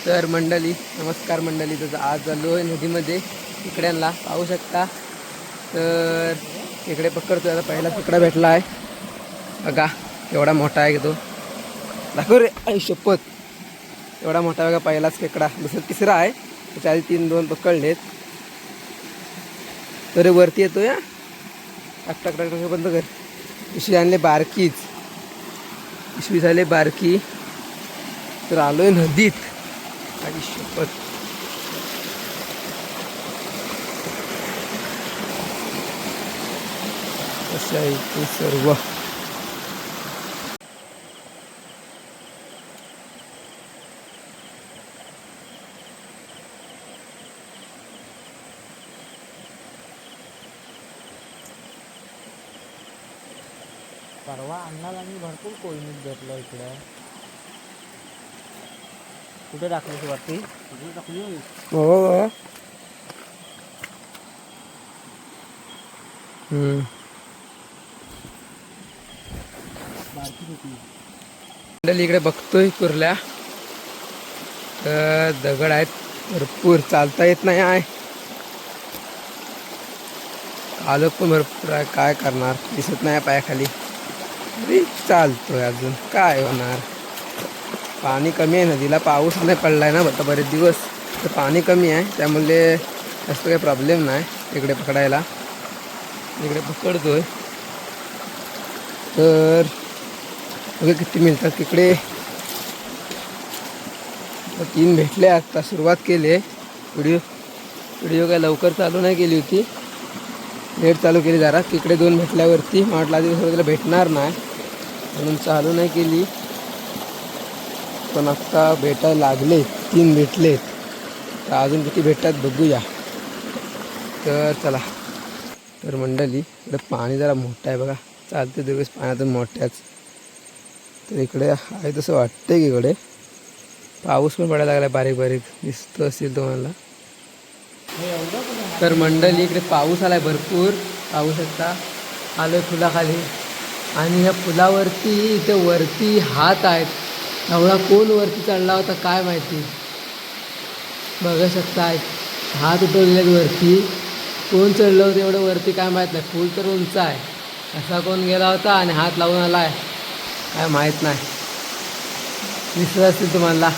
तर मंडळी, नमस्कार मंडळी. तर आज आलो आहे नदीमध्ये इकड्यांना पाहू शकता. तर इकडे पकडतो. आता पहिला तुकडा भेटला आहे बघा, एवढा मोठा आहे तो. दाखव रे, आई शपथ, एवढा मोठा बघा पहिलाच खेकडा. दुसरा तिसरा आहे, त्याच्या आधी 3-2 पकडलेत. तर वरती येतो या, टाक टाक टाक टाक बंद कर. पिशवी आणले बारकीच, पिशवी झाले बारकी. तर आलोय नदीत. आई शपथ, कसं आहे ते सर्व. परवा अन्नाला मी भरपूर कोळमीत भेटलो इकडं. कुठे टाकली वरती? कुठे टाकली? हो. मंडळी इकडे बघतोय कुर्ल्या. तर दगड आहेत भरपूर, चालता येत नाही आहे. आलो पण भरपूर आहे, काय करणार, दिसत नाही पायाखाली. चालतोय अजून, काय होणार. पाणी कमी आहे नदीला, पाऊस नाही पडलाय ना आता बरेच दिवस. तर पाणी कमी आहे, त्यामुळे जास्त काही प्रॉब्लेम नाही इकडे पकडायला. इकडे पकडतोय. तर बघा किती मिळतात तिकडे. 3 भेटले. आता सुरुवात केली. व्हिडिओ काय लवकर चालू नाही केली होती, लेट चालू केली जरा. तिकडे 2 भेटल्यावरती म्हटलं आधी सुरुवातीला भेटणार नाही म्हणून चालू नाही केली. पण आत्ता भेटायला लागले, 3 भेटलेत. तर अजून किती भेटतात बघूया. तर चला. तर मंडळी, इकडे पाणी जरा मोठं आहे बघा, चालते दिवस पाण्यातून मोठ्याच. तर इकडे आहे तसं वाटतंय की इकडे पाऊस पण पडायला लागला, बारीक बारीक दिसतं असेल तुम्हाला. तर मंडळी, इकडे पाऊस आलाय भरपूर, पाहू शकता. आलोय फुलाखाली, आणि या फुलावरती इथे वरती हात आहेत. एवढा कोण वरती चढला होता काय माहिती. बघू शकता, हात उठवलेले वरती. कोण चढलं होतं एवढं वरती काय माहीत नाही. फूल तर उंच आहे, असा कोण गेला होता आणि हात लावून आला आहे काय माहीत नाही. दिसत असतील तुम्हाला,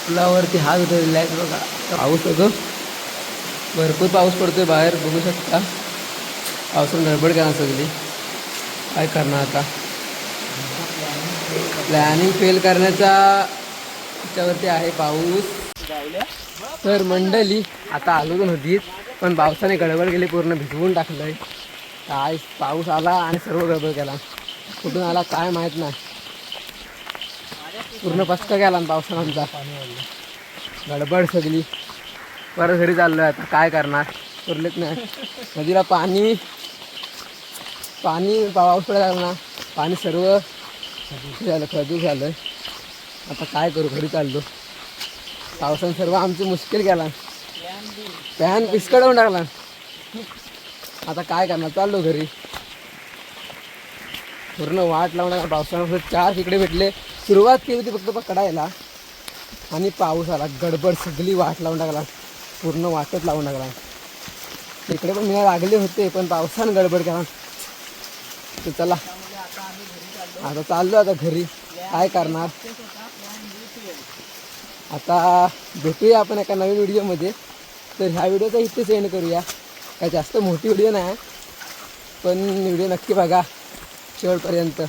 फुलावरती हात उठवलेले आहेत बघा. पाऊस होतो, भरपूर पाऊस पडतोय बाहेर, बघू शकता. पावसानं गडबड करा सगळी, काय करणार आता. प्लॅनिंग फेल करण्याचा त्याच्यावरती आहे पाऊस. तर मंडळी, आता आलो तर नदीत, पण पावसाने गडबड केली, पूर्ण भिजवून टाकलंय. काय पाऊस आला आणि सर्व गडबड केला. कुठून आला काय माहीत नाही, पूर्ण पचका गेला पावसानं आमचा. गडबड सगळी. परत घरी चाललोय आता, काय करणार, उरलेच नाही. नदीला पाणी पाऊस पडायला लागला ना, पाणी सर्व झालं, खजूर झालं. आता काय करू, घरी चाललो. पावसाने सर्व आमची मुश्किल केला, पॅन पिस्कडवून टाकला. आता काय करणार, चाललो घरी. पूर्ण वाट लावून टाकला पावसानं. 4 तिकडे भेटले, सुरुवात केली होती फक्त पकडायला, आणि पाऊस आला. गडबड सगळी वाट लावून टाकला, पूर्ण वाटच लावून टाकला. इकडे पण मिळा लागले होते, पण पावसानं गडबड केला. तर चला आता चाललो आता घरी, काय करणार. आता भेटूया आपण एका नवीन व्हिडिओमध्ये. तर ह्या व्हिडिओचा इथेच एंड करूया. काय जास्त मोठी व्हिडिओ नाही, पण व्हिडिओ नक्की बघा शेवटपर्यंत.